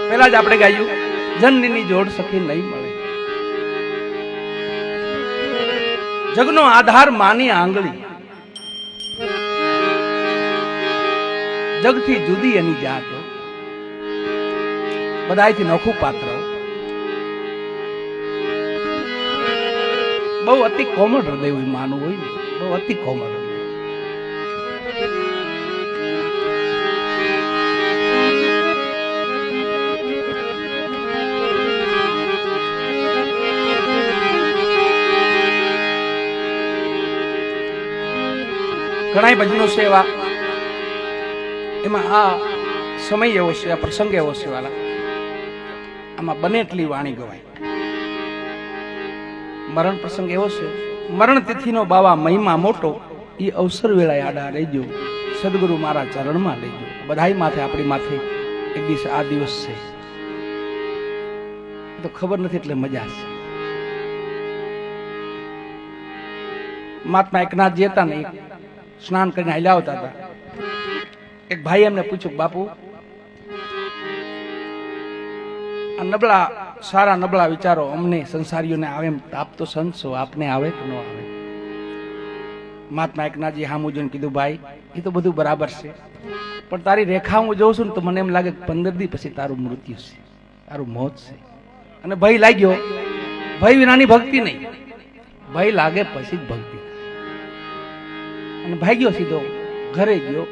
પહેલા જ આપણે ગાયું, જનની જોડ સખી નહીં મળે. જગનો આધાર માની આંગળી, જગથી જુદી એની જાત, બધાયથી નોખું પાત્ર, બહુ અતિ કોમળ હૃદય હોય માનું હોય ને, બહુ અતિ કોમળ હૃદય. ઘણા ભજનો છે એવા, એમાં આ સમય એવો છે, આ પ્રસંગ એવો છે વાલા, આમાં બને એટલી વાણી ગવાય. મરણ પ્રસંગ એવો છે, મરણ તિથિનો બાવા મહિમા મોટો, એ અવસર વેળાએ આડા રહેજો, સદગુરુ મારા ચરણમાં લેજો. બધાય માથે, આપણી માથે એક દિવસ આ દિવસ છે, તો ખબર નથી એટલે મજા છે. મહાત્મા એકનાથજી હતા ને, સ્નાન કરીને હાલ્યા આવતા હતા. એક ભાઈ એમને પૂછ્યું, બાપુ આ નબળા, સારા નબળા વિચારો અમને સંસારીઓને આવે, એમ આપ તો સંત છો, આપને આવે કે ન આવે? મહાત્મા એકનાથજી હામું જોઈને કીધું, ભાઈ એ તો બધું બરાબર છે, પણ તારી રેખા હું જોઉં છું ને તો મને એમ લાગે 15 દી પછી તારું મૃત્યુ છે, તારું મોત છે. અને ભય લાગ્યો, ભય વિનાની ભક્તિ નહીં, ભય લાગે પછી જ ભક્તિ. અને ભાગ્યો સીધો ઘરે ગયો,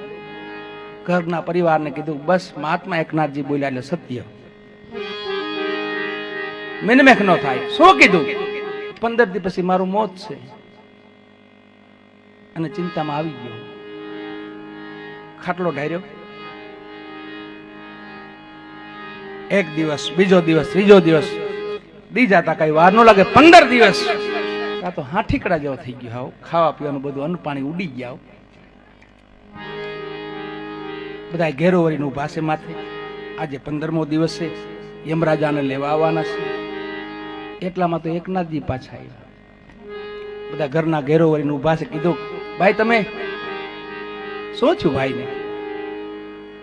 ઘરના પરિવારને કીધું, બસ મહાત્મા એકનાથજી બોલ્યા એટલે સત્ય, મેનમેખ ન થાય. શું કીધું? 15 દી પછી મારું મોત છે. અને ચિંતામાં આવી ગયો, ખાટલો ઢાર્યો. એક દિવસ, બીજો દિવસ, ત્રીજો દિવસ, દી જાતા કઈ વાર ન લાગે, 15 દિવસ આ તો હાથીકડા જેવો થઈ ગયો. હાવ ખાવા પીવાનું બધું અન્ન પાણી ઉડી ગયા. બધા ઘેરો વળીને ઉભા છે માથે. આજે 15મો દિવસ છે, યમરાજાને લેવા આવવાના છે. એટલામાં તો એકનાથજી પાછા આવ્યા. બધા ઘરના ઘેરો વળીને ઉભા છે. કીધું, ભાઈ તમે શું થયું ભાઈને?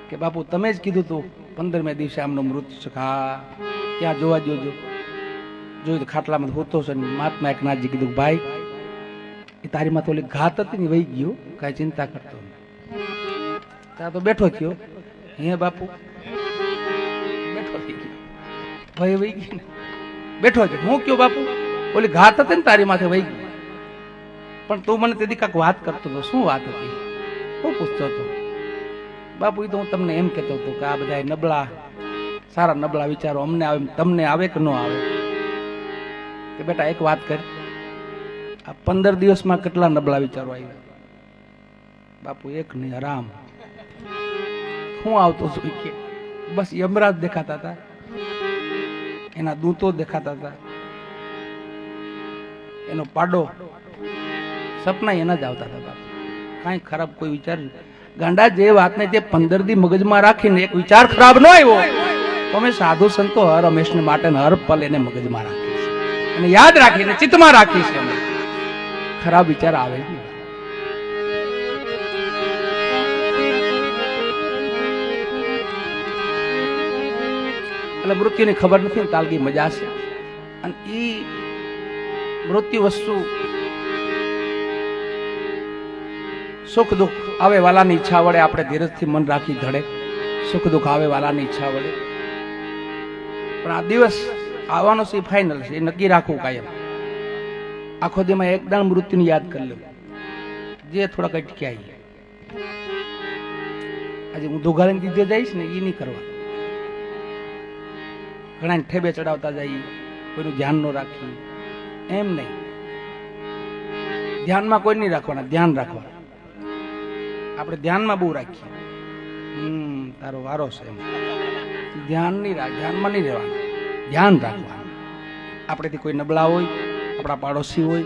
કે બાપુ તમે જ કીધું તું 15મે દિવસે આમનો મૃત્યુ છે. હા, ત્યાં જોવા જોજો. જોયું તો ખાટલામાં હોતો છે. મહાત્મા એકનાથજી કીધું, ભાઈ એ તારી માં તો ઓલી ઘાત હતી ને, વહી ગયો, કઈ ચિંતા કરતો નહીં. ત્યાં તો બેઠો થયો. હે બાપુ, બેઠો થઈ ગયો, ભાઈ વહી ગઈ ને, બેઠો છે. હું કયો બાપુ, ઓલી ઘાત હતી ને તારી માથે, વહી ગઈ. પણ તું મને તેથી કાંક વાત કરતો હતો. શું વાત હતી? હું પૂછતો હતો? બાપુ એ તો હું તમને એમ કહેતો હતો કે આ બધા નબળા, સારા નબળા વિચારો અમને આવે, તમને આવે કે ન આવે? કે બેટા એક વાત કર, આ 15 દિવસમાં કેટલા નબળા વિચારો આવ્યા? બાપુ એક નહીં, આરામ. હું આવતો છું કે બસ યમરાજ દેખાતા હતા, એના દૂતો દેખાતા હતા, એનો પાડો, સપના એના જ આવતા હતા. બાપુ કાંઈ ખરાબ કોઈ વિચાર, ગાંડા જે વાતને તે 15 દી મગજમાં રાખીને એક વિચાર ખરાબ ન આવ્યો તો અમે સાધુ સંતો હર હંમેશને માટે હર પલ એને મગજમાં રાખી છે, અને યાદ રાખીને ચિત્તમાં રાખી છે. અમે ખરાબ વિચાર આવે જ નહીં. એટલે મૃત્યુની ખબર નથી ને, તાલગી મજા છે. અને એ મૃત્યુ વસ્તુ સુખ દુઃખ આવે વાલાની ઈચ્છા વડે આપણે ધીરજથી મન રાખી ધડે. સુખ દુઃખ આવે વાલાની ઈચ્છા વડે. પણ આ દિવસ આવવાનો છે ફાઇનલ છે, એ નક્કી રાખવું કાયમ. આખો દીમાં એક દાણ મૃત્યુને યાદ કરી લેવું, જે થોડાક અટક્યા. આજે હું દોઘાડીને દીધે જઈશ ને, એ નહીં કરવા. ઘણા ઠેબે ચડાવતા જઈએ, કોઈનું ધ્યાન ન રાખીએ, એમ નહીં. ધ્યાનમાં કોઈ નહીં રાખવાના, ધ્યાન રાખવાના. આપણે ધ્યાનમાં બહુ રાખીએ, તારો વારો છે એમ. ધ્યાન નહીં રાખ, ધ્યાનમાં નહીં રહેવાનું, ધ્યાન રાખવાનું. આપણેથી કોઈ નબળા હોય, આપણા પાડોશી હોય,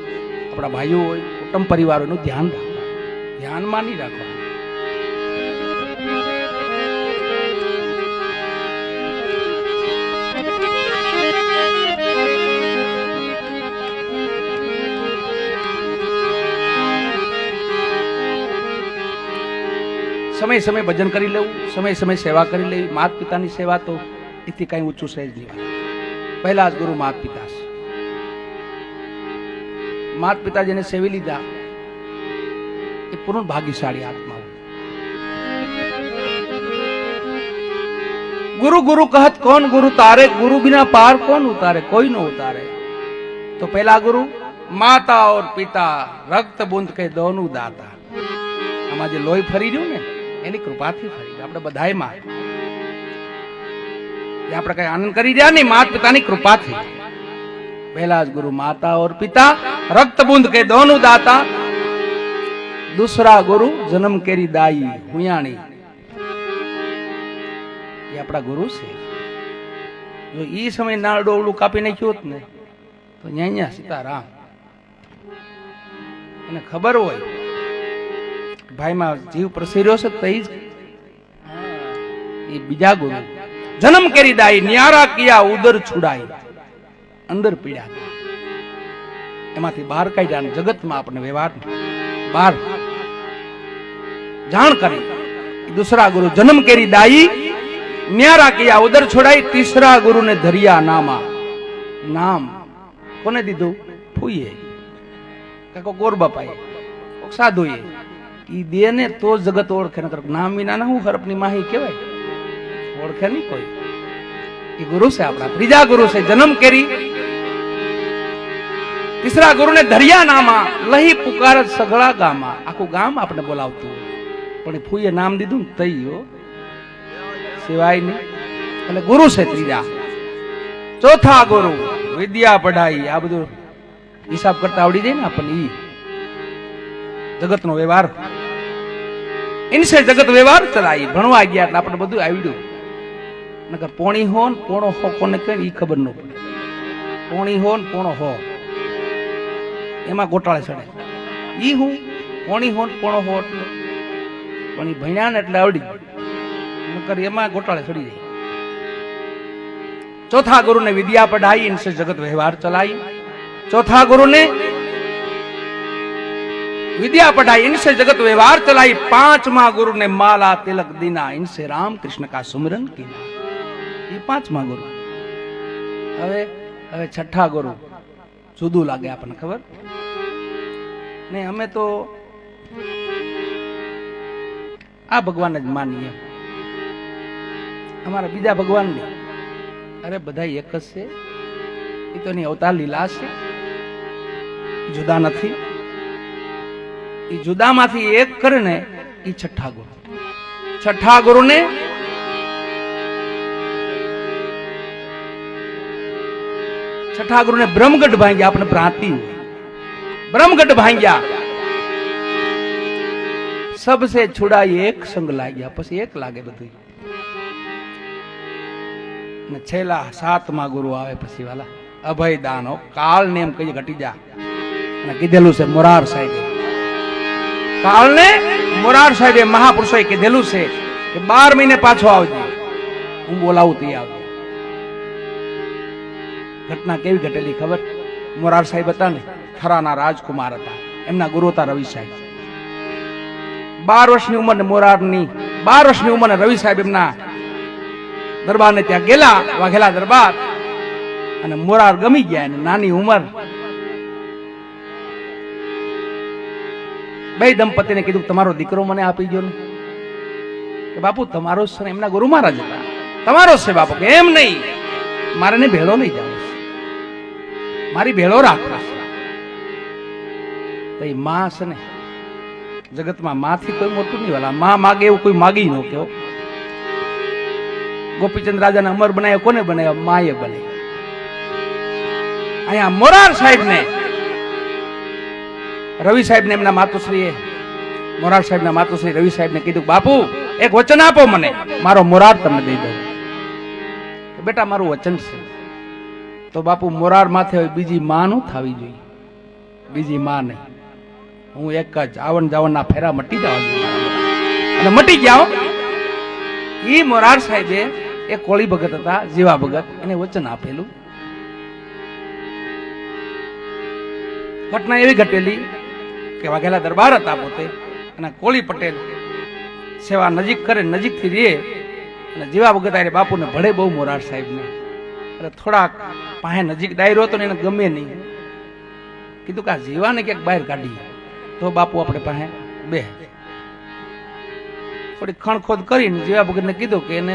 આપણા ભાઈઓ હોય, કુટુંબ પરિવાર હોય, એનું ધ્યાન રાખવાનું, ધ્યાનમાં નહીં રાખવાનું. સમય સમય ભજન કરી લેવું, સમય સમય સેવા કરી લેવી. માતા પિતાની સેવા તો એથી કઈ ઊંચું સહેજ નહીં. પહેલા જ ગુરુ માત પિતા છે. માત પિતા જેને સેવી લીધા એ પૂર્ણ ભાગ્યશાળી આત્મા. गुरु गुरु कहत कौन गुरु तारे, गुरु बिना पार कौन उतारे, कोई न उतारे. तो पहला गुरु माता और पिता रक्त बूंद के दोनों दाता. आमा जे लोही फरी રહ્યું ને એની કૃપાથી ફરી. આપણે બધાયમાં જે આપણે કઈ આનંદ કરી રહ્યા ને માતા પિતાની કૃપાથી. पहला गुरु माता और पिता रक्त बूंद के दोनों दाता. दूसरा गुरु जन्म केरी दाई हुयाणी. ये अपना गुरु से जो ई समय नाळ डोळું કાપી નાખ્યું હોત ને તો ન્યા સીતારામ એને ખબર હોય ભાઈ માં જીવ પ્રસર્યો છે તઈ જ એ બીજા ગુરુ જન્મ કેરી દાઈ ન્યારા કિયા ઉદર છુડાઈ. અંદર પીડ્યા એમાંથી બહાર કાઢ્યા. જગતમાં આપણે વ્યવહાર બહાર જાણ કરી. दूसरा गुरु जन्म केरी दाई न्यारा किया उधर छोड़ाई. तीसरा गुरु ने धरिया नामा. नाम कोने दीधु? फूये को गोर बापाए साधु ये दे ने तो जगत ओळखे. नकर नाम विना ना हूं हरपनी माही केवाय ओळखे नहीं कोई. ये गुरु से अपना त्रीजा गुरु से जन्म केरी. तीसरा गुरु ने धरिया नामा. लही पुकारत सगळा गामा. आखू गाम आपने बोलावतुं पण फूये नाम दीधुं ने तई हो सिवाय नहीं. એટલે ગુરુ છે ત્રીજા. ચોથા ગુરુ વિદ્યા પઢાઈ. આ બધું હિસાબ કરતા આવડી જાય ને આપણને. ઈ જગતનો વ્યવહાર ઇનસે જગત વ્યવહાર ચલાઈ. ભણવા ગયા એટલે આપણે બધું આવડ્યું. નકર પોણી હો ને પોણો હો કોને કહે ઈ ખબર ન પડે. પોણી હો ને પોણો હો એમાં ગોટાળે ચડે. ઈ હું પોણી હો ને પોણો હો એટલે પણ ઈ ભણ્યા ને એટલે આવડી. नकर एमा घोटाले चढ़ी जाए. चौथा गुरु ने विद्या पढ़ाई. इनसे जगत व्यवहार चलाई. चौथा गुरु ने विद्या पढ़ाई. इनसे जगत व्यवहार चलाई. पांचवा गुरु ने माला तिलक दीना. इनसे राम कृष्ण का सुमिरन किया. ये पांचवा गुरु. હવે હવે છઠ્ઠા ગુરુ જુદું લાગે આપણને ખબર ને. અમે તો આ ભગવાન જ માનીએ. हमारा बीजा भगवान ने अरे बधाई एक से तो नहीं अवतार लीला से जुदा नहीं. जुदा माथी एक करे ने ई छठा गुरु. छठा गुरु ने छठा गुरु ने ब्रह्मगढ़ भांग्या. अपने भ्रांति ब्रह्मगढ़ भांग्या. सबसे छुड़ाई एक संग लाग्या. पछी एक लागे बधुं. ने छेला सातमा गुरु आवे पछी वाला अभय दान. काल ने एम कही घटी जा ने कीधेलू से मोरार साहेब. काल ने मोरार साहेब महापुरुषोए कीधेलू से कि 12 महीने पाछो आवजे. हूँ बोलावुं ती आवजे. घटना केवी घटेली खबर? मोरार साहेब हता ने थराना राजकुमार हता. एमना गुरु हता रवि साहेब. 12 वर्षनी उंमर ने मोरारनी 12 वर्षनी उंमर ने रवि साहेब एमना दरबार ने त्या गेला. वाघेला दरबार અને મોરાર ગમી ગયા. નાની ઉંમર બે દંપતીને કીધું તમારો દીકરો મને આપી ગયો ને. કે બાપુ તમારો છે. એમના ગુરુ મહારાજ હતા. તમારો છે બાપુ. કે એમ નહીં મારે ને ભેળો લઈ જાવ. મારી ભેળો રાખવા. તો એ માં છે ને જગતમાં માથી કોઈ મોટું નહીં. વાલા માં માગે એવું કોઈ માગી ન કેવો. गोपीचंद राजा ने अमर बनाया. कोने बनाया? माए बने. अहिया मोरार साहेब ने रवि साहेब ने एमना मातुश्री मोरार साहेब ना मातुश्री रवि साहेब ने कीधुं बापू एक वचन आपो मने मारो मोरार तमने दई दऊं. बेटा मारू वचन छे. तो बापू मोरार माथे बीजी मां नु थावी जोईए. बीजी मां नहीं. हूँ एक ज आवण जावणना फेरा मटी जवा अने मटी गया. ई मोरार साहेबे एक कोળી भगत હતા જીવા ભગત. એને વચન આપેલું. ઘટના એવી ઘટેલી કે વાઘેલા દરબાર હતા પોતે અને કોળી પટેલ સેવા નજીક કરે નજીકથી રે અને જેવા વખત આરે બાપુને ભળે બહુ મોરાર સાહેબને, એટલે થોડાક પાસે નજીક ડાયરો હતો ને એને ગમે નહીં, કીધું કે આ જીવાને ક્યાંક બહાર કાઢી તો બાપુ આપણે પાસે બે. થોડી ખણખોદ કરીને જેવા ભગતને કીધું કે એને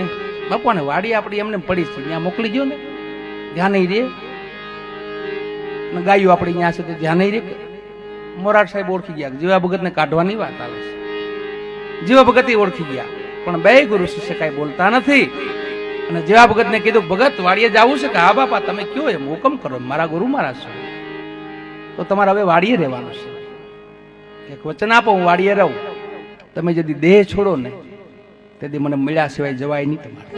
બાપુને વાડી આપણી એમને પડી છે ત્યાં મોકલી ગયો ને, ધ્યાન નહીં રે, ગાયું આપણી ત્યાં છે ધ્યાન નહીં રે. મોરાર સાહેબ ઓળખી ગયા જેવા ભગતને કાઢવાની વાત આવે છે. જેવા ભગત ઓળખી ગયા, પણ બે ગુરુ શિષ્ય કાંઈ બોલતા નથી. અને જેવા ભગતને કીધું ભગત વાડીએ જવું છે કે હા બાપા તમે કયો એમ હુકમ કરો, મારા ગુરુ મારા છો તો તમારે હવે વાડીએ રહેવાનું છે. એક વચન આપો હું વાડીએ રહું, તમે જદી દેહ છોડો ને તેથી મને મળ્યા સિવાય જવાય નહીં તમારે.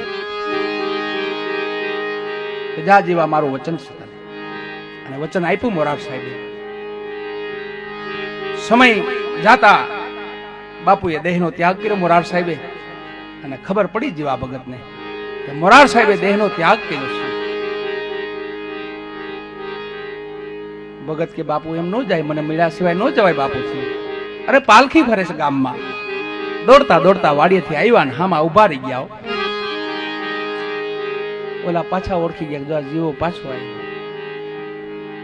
જા જેવા મારું વચન છે. અને વચન આપ્યું મોરાર સાહેબે. સમય જાતા બાપુએ દેહનો ત્યાગ કર્યો મોરાર સાહેબે, અને ખબર પડી જેવા ભગતને કે મોરાર સાહેબે દેહનો ત્યાગ કર્યો છે. ભગત કે બાપુ એમ ન જાય, મને મળ્યા સિવાય ન જવાય બાપુથી. અરે પાલખી ફરે છે ગામમાં. દોડતા દોડતા વાડીએથી આવ્યા ને હામાં ઉભા રહી ગયા. ઓલા પાછા ઓળખી ગયા, જો જીવો પાછો આવ્યો.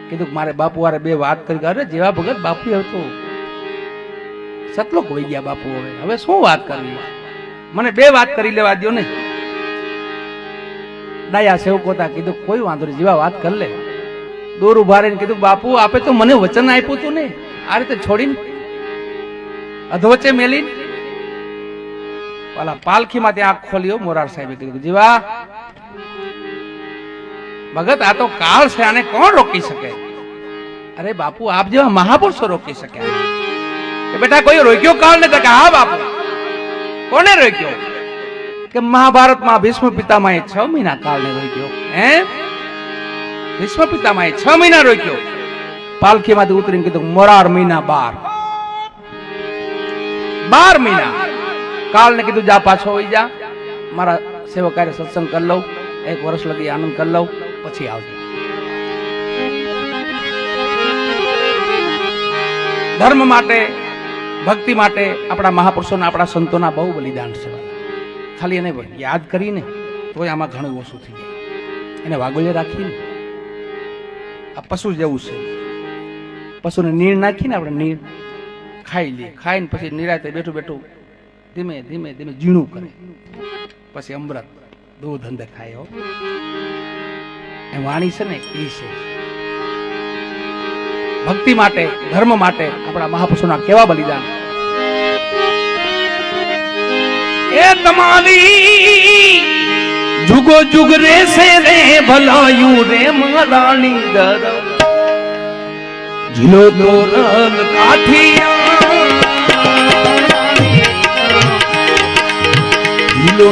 કીધું મારે બાપુ વારે બે વાત કરી. અરે જેવા ભગત બાપુ હતું સતલોક વહી ગયા બાપુ, હવે શું વાત કરવી, મને બે વાત કરી લેવા દો ને. ડાયા સેવકો હતા, કીધું કોઈ વાંધો નહીં જેવા વાત કરી લે. દોર ઉભા રહીને કીધું બાપુ આપે તો મને વચન આપ્યું હતું ને, આ રીતે છોડીને અધવચ્ચે મેલીને વાલા પાલખીમાં ત્યાં આંખ ખોલ્યો. મોરાર સાહેબે કીધું જીવા ભગત આ તો કાળ છે, આને કોણ રોકી શકે? અરે બાપુ આપ જેવા મહાપુરુષો રોકી શકે. બેટા કોઈ રોક્યો કાળ ને? હા બાપુ. કોને રોક્યો? કે મહાભારતમાં ભીષ્મ પિતામહે 6 મહિના કાળને રોક્યો. હે ભીષ્મ પિતામહે 6 મહિના રોક્યો. પાલખીમાંથી ઉતરીને કીધું મોરાર મહિના 12 મહિના કાળને કીધું જા પાછો હોઈ જા, મારા સેવકારે સત્સંગ કરી લઉં, 1 વર્ષ લગી આનંદ કરી લઉં, પછી આવજો. ધર્મ માટે ભક્તિ માટે આપણા મહાપુરુષોના આપણા સંતોના બહુ બલિદાન છે. ખાલી એને યાદ કરીને તો આમાં ઘણું ઓછું થઈ જાય. એને વાગોલે રાખીને આ પશુ જેવું છે. પશુને નીર નાખીને આપણે નીર ખાઈ લઈએ, ખાઈને પછી નિરાતે બેઠું બેઠું ધીમે ધીમે ધીમે ઝીણું કરે, પછી અમૃત દૂધ અંદર ખાય. એ વાણી છે ને એ છે. ભક્તિ માટે ધર્મ માટે આપણા મહાપુરુષોના કેવા બલિદાન. એ તમારી જુગો જુગ રેસે રે ભલાયું રે મહારાણી દર જીલો તોરલ કાઠિયા જીલો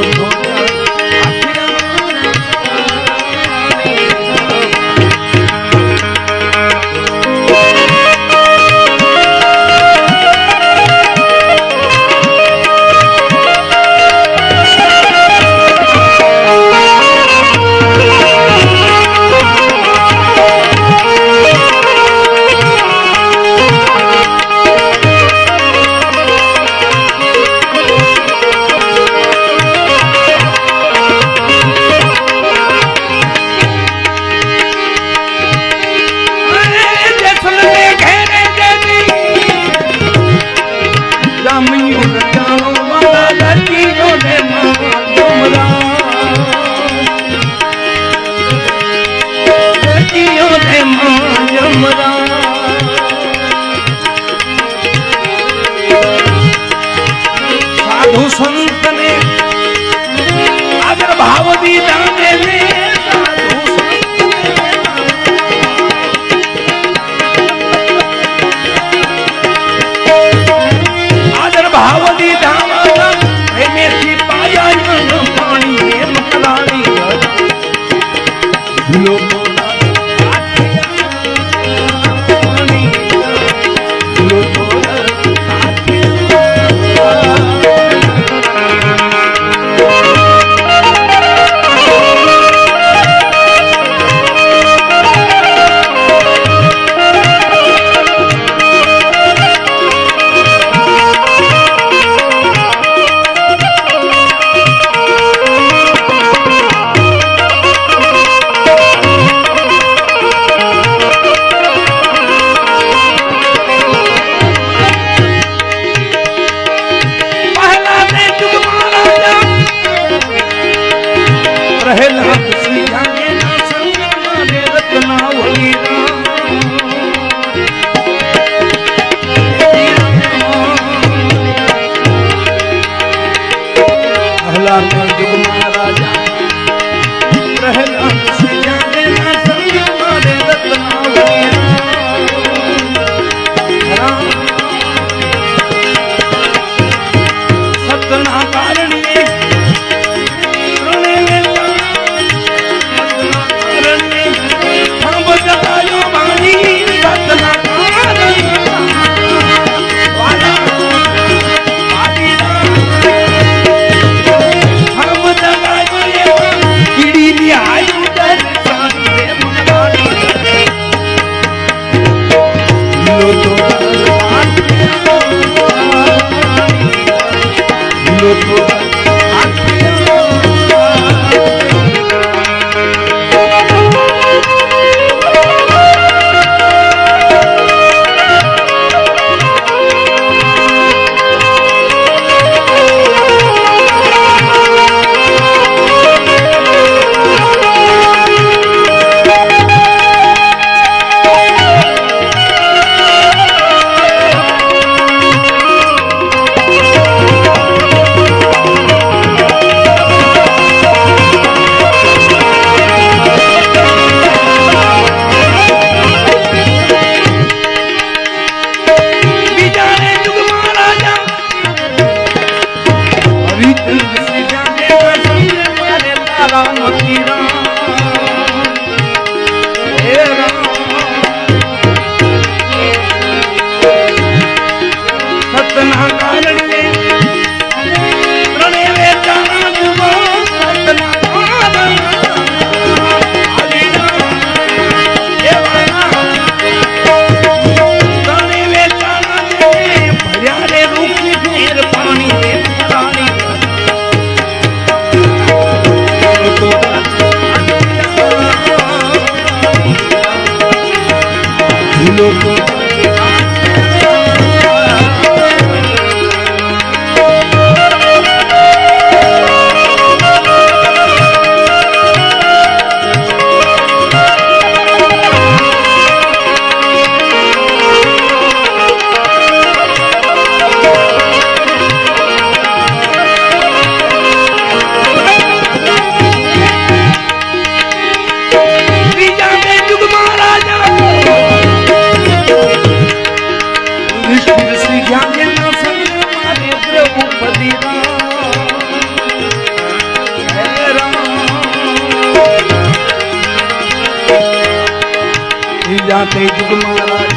જાતે જુગ મહારાજ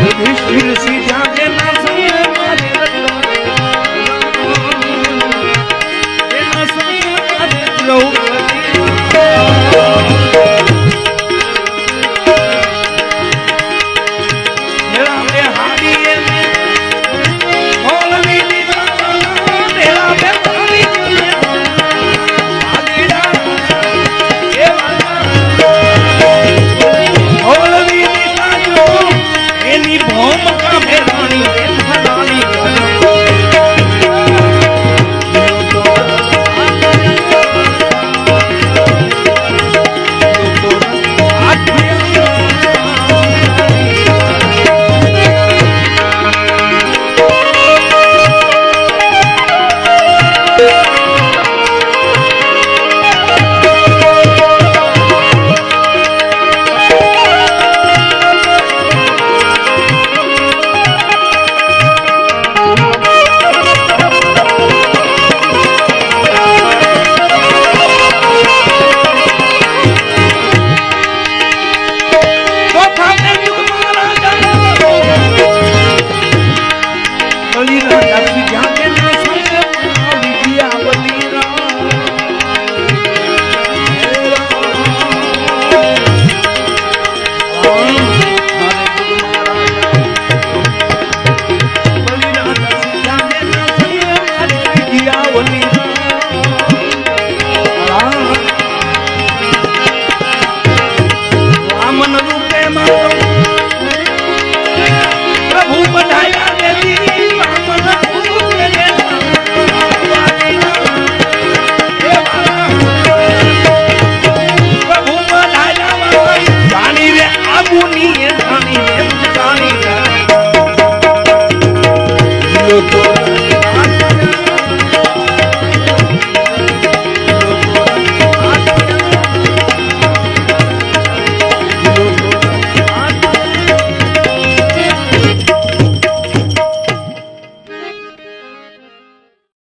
યુધિષ્ઠિર